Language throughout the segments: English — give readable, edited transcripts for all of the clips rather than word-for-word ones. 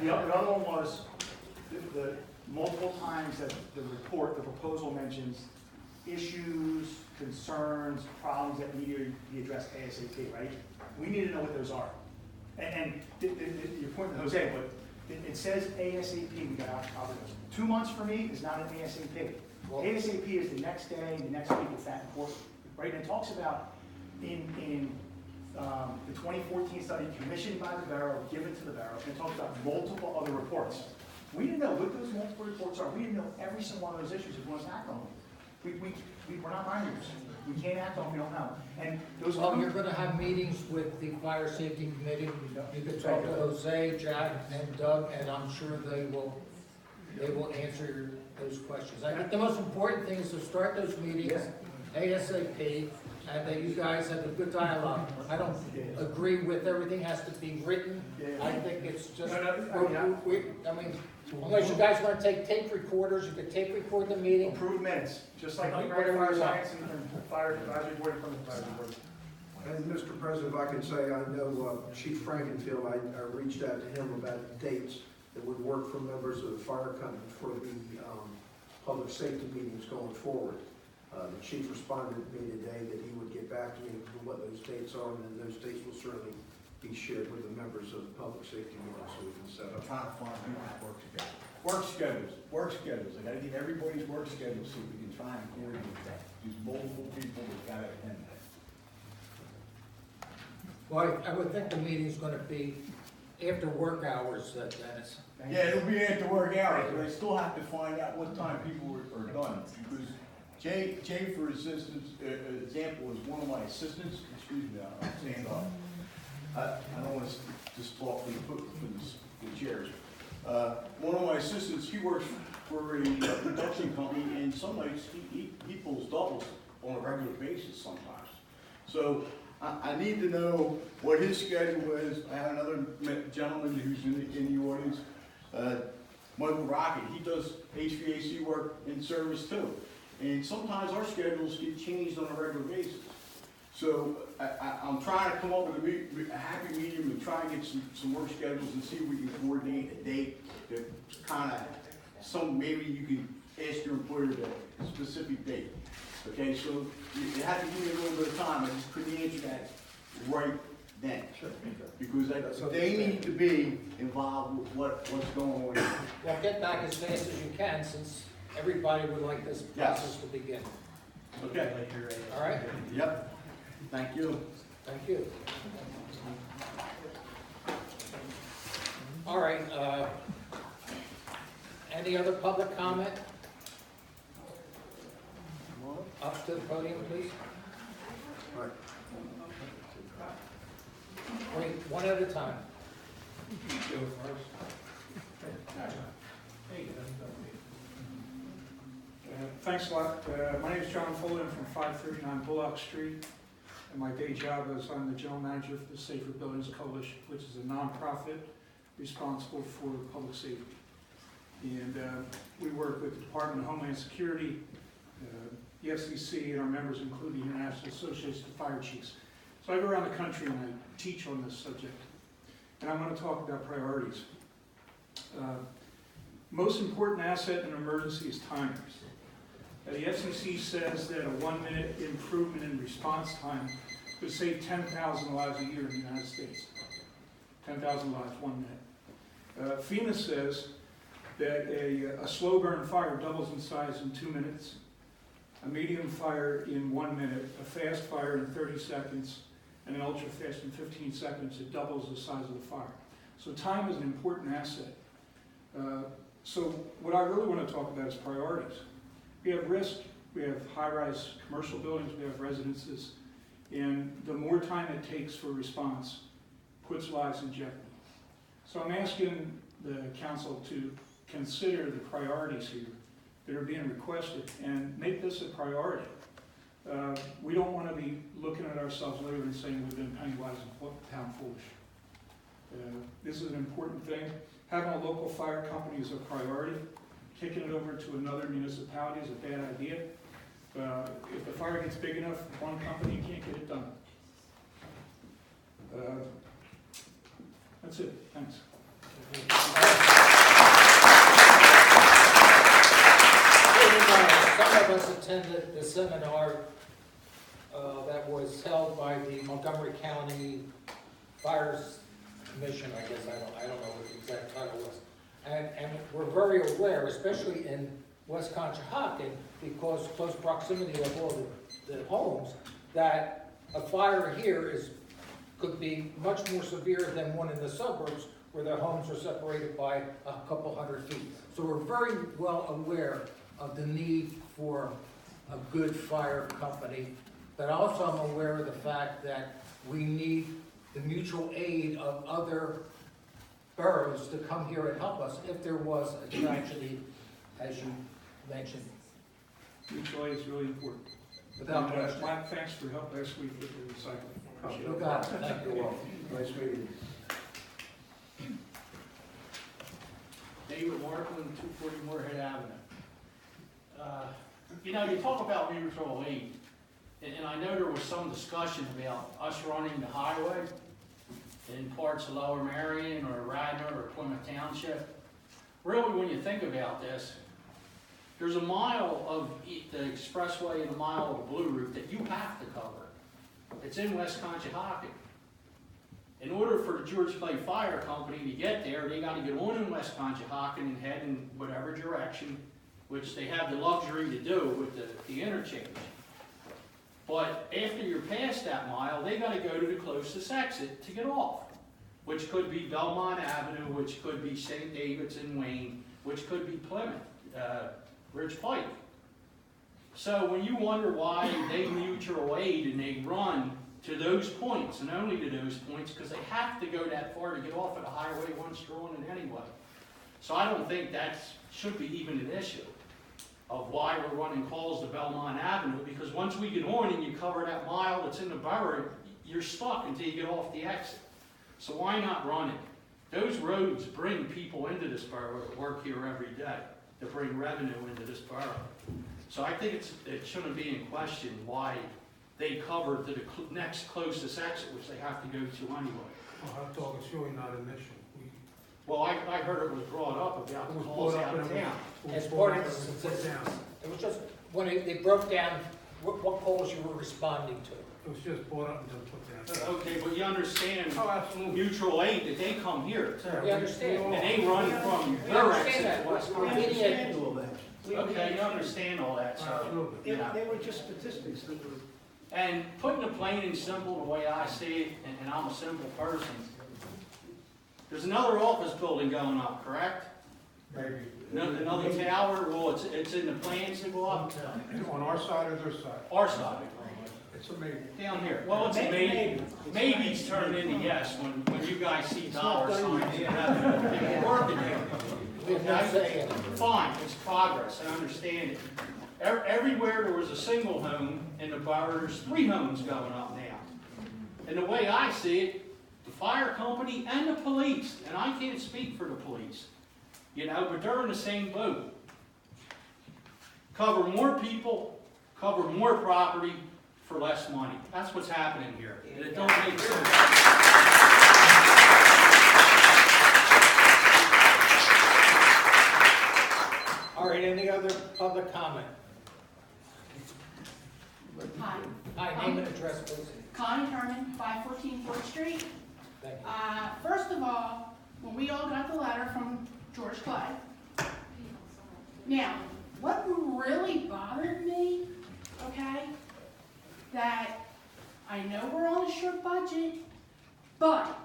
The other one was the multiple times that the proposal mentions issues, concerns, problems that need to be addressed ASAP, right? We need to know what those are. And your point with Jose, but it says ASAP, we got to cover those. 2 months for me is not an ASAP. Well, ASAP is the next day, the next week, it's that important, right? And it talks about in the 2014 study commissioned by the Borough, given to the Borough, and it talks about multiple other reports. We didn't know what those multiple reports are. We didn't know every single one of those issues if we want to act on them. We're not minors. We can't act on what we don't know. And those. Well, you're going to have meetings with the fire safety committee. You can talk to Jose, Jack, and Doug, and I'm sure they will answer those questions. I think the most important thing is to start those meetings ASAP, and that you guys have a good dialogue. I don't agree with everything has to be written. I think it's just, unless you guys want to take tape recorders, you can tape record the meeting. Approved minutes, just like the fire science and fire advisory board and from the advisory board. And Mr. President, if I can say, I know Chief Frankenfield, I reached out to him about dates that would work for members of the fire company for the public safety meetings going forward. The chief responded to me today that he would get back to me with what those dates are, and then those dates will certainly be shared with the members of the public safety board so we can set up. Trying to find people to work together. Work schedules. I gotta get everybody's work schedule so we can try and coordinate that. There's multiple people that gotta attend that. Well, I would think the meeting's going to be after work hours, Dennis. Yeah, it'll be after work hours, but I still have to find out what time people are done. Because Jay, for instance, example, is one of my assistants. Excuse me, I'm saying I don't want to just talk for the chairs. One of my assistants, he works for a production company, and some nights he pulls doubles on a regular basis sometimes. So I need to know what his schedule is. I have another gentleman who's in the audience, Michael Rocket. He does HVAC work in service too. And sometimes our schedules get changed on a regular basis. So I'm trying to come up with a happy medium and try and get some work schedules and see if we can coordinate a date that kind of, maybe you can ask your employer a specific date. Okay, so you have to give me a little bit of time. I just couldn't answer that right then. Sure. Because they need to be involved with what's going on. Well, get back as fast as you can, since everybody would like this process to begin. Okay. All right? Yep. Thank you. Thank you. All right. Any other public comment? Up to the podium, please. All right. Wait, one at a time. Thanks a lot. My name is John Fuller. I'm from 539 Bullock Street. And my day job is I'm the general manager for the Safer Buildings Coalition, which is a nonprofit responsible for public safety. And we work with the Department of Homeland Security, the FCC, and our members include the International Association of Fire Chiefs. So I go around the country and I teach on this subject. And I'm going to talk about priorities. Most important asset in an emergency is timers. The FCC says that a 1-minute improvement in response time could save 10,000 lives a year in the United States. 10,000 lives, 1 minute. FEMA says that a slow burn fire doubles in size in 2 minutes, a medium fire in 1 minute, a fast fire in 30 seconds, and an ultra fast in 15 seconds. It doubles the size of the fire. So time is an important asset. So what I really want to talk about is priorities. We have risk, we have high-rise commercial buildings, we have residences, and the more time it takes for response puts lives in jeopardy. So I'm asking the council to consider the priorities here that are being requested and make this a priority. We don't want to be looking at ourselves later and saying we've been penny wise and pound foolish. This is an important thing. Having a local fire company is a priority. Kicking it over to another municipality is a bad idea. If the fire gets big enough, one company can't get it done. That's it. Thanks. attended the seminar that was held by the Montgomery County Fire Commission, I guess, I don't know what the exact title was. And we're very aware, especially in West Conshohocken, because close proximity of all the homes, that a fire here could be much more severe than one in the suburbs where their homes are separated by a couple hundred feet. So we're very well aware of the need for a good fire company, but also I'm aware of the fact that we need the mutual aid of other boroughs to come here and help us if there was a tragedy, as you mentioned. Mutual aid is really important. Without question. Mike, thanks for help last week with the recycling. Appreciate You it. got it, thank you all. Nice meeting you. David Markland, 240 Moorhead Avenue. You know, you talk about mutual aid, and I know there was some discussion about us running the highway in parts of Lower Marion or Radnor or Plymouth Township. Really, when you think about this, there's a mile of the expressway and a mile of the Blue Route that you have to cover. It's in West Conshohocken. In order for the George Clay Fire Company to get there, they got to get on in West Conshohocken and head in whatever direction, which they have the luxury to do with the interchange. But after you're past that mile, they got to go to the closest exit to get off, which could be Belmont Avenue, which could be St. David's in Wayne, which could be Plymouth, Ridge Pike. So when you wonder why they mutual aid and they run to those points, and only to those points, because they have to go that far to get off of the highway once you're on it anyway. So I don't think that should be even an issue of why we're running calls to Belmont Avenue, because once we get on and you cover that mile that's in the borough, you're stuck until you get off the exit. So why not run it? Those roads bring people into this borough that work here every day, to bring revenue into this borough. So I think it shouldn't be in question why they cover to the next closest exit, which they have to go to anyway. Well, I thought it's really not an issue. Well, I heard it was brought up about the calls out of town. As part of the statistics, it was just, when they broke down what calls you were responding to. It was just brought up and then put down. Okay, but you understand Oh, absolutely. mutual aid, that they come here, We understand. and they run from We their understand exit that. to West We Conshohocken. understand. all that. Okay, you understand all that, so, Absolutely. you know. They were just statistics that were. And putting it plain and simple, the way I see it, and I'm a simple person, there's another office building going up, correct? Maybe. Another tower, well, it's in the plans to go up, On our side or their side? our side, It's a maybe. down here. Well, it's a maybe. Maybe's turned into yes when you guys see dollar signs. You have people working here. We have no say in it. Fine, it's progress, I understand it. Everywhere there was a single home in the borough, there's 3 homes going up now. And the way I see it, the fire company and the police, and I can't speak for the police, you know, but they're in the same boat. Cover more people, cover more property for less money. That's what's happening here. And it don't make sense. All right, any other public comment? Hi, Hi, name and address, please. Connie Herman, 514 4th Street. Thank you. First of all, when we all got the letter from George Clay, now, what really bothered me, okay, that I know we're on a short budget, but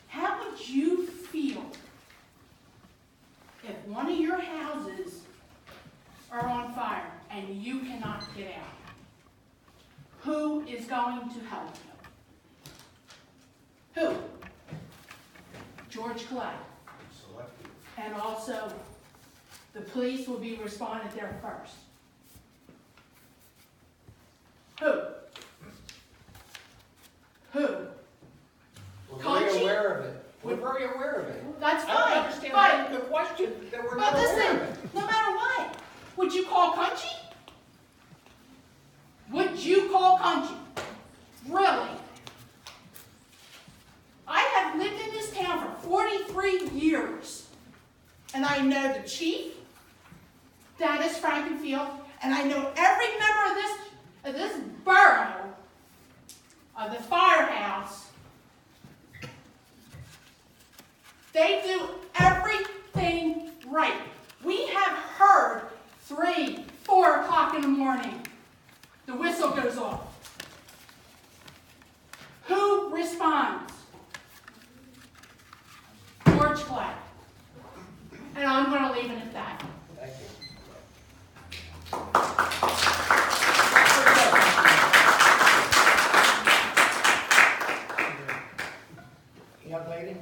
how would you feel if one of your houses are on fire and you cannot get out? Who is going to help you? Who? George Clay. And also, the police will be responded there first. Who? Who? We're very Conchi? aware of it. We're very aware of it. That's I don't fine, understand but, the question that we're but not aware listen, of it. no matter what, would you call Conchi? Would you call Conchi? Really? I have lived in this town for 43 years, and I know the chief, Dennis Frankenfield, and I know every member of this borough, of the firehouse, they do everything right. We have heard 3, 4 o'clock in the morning, the whistle goes off. Who responds? George Clay. And I'm going to leave it at that. Thank you. Young lady?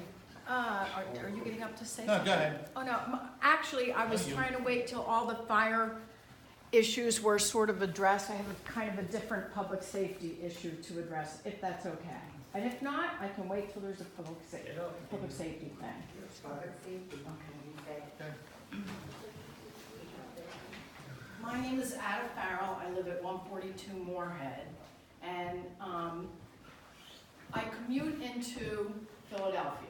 Are you getting up to say No, something? go ahead. Oh, no, actually, I was trying to wait till all the fire issues were sort of addressed. I have a kind of a different public safety issue to address, if that's okay. And if not, I can wait till there's a public safety thing. My name is Ada Farrell. I live at 142 Moorhead. And I commute into Philadelphia.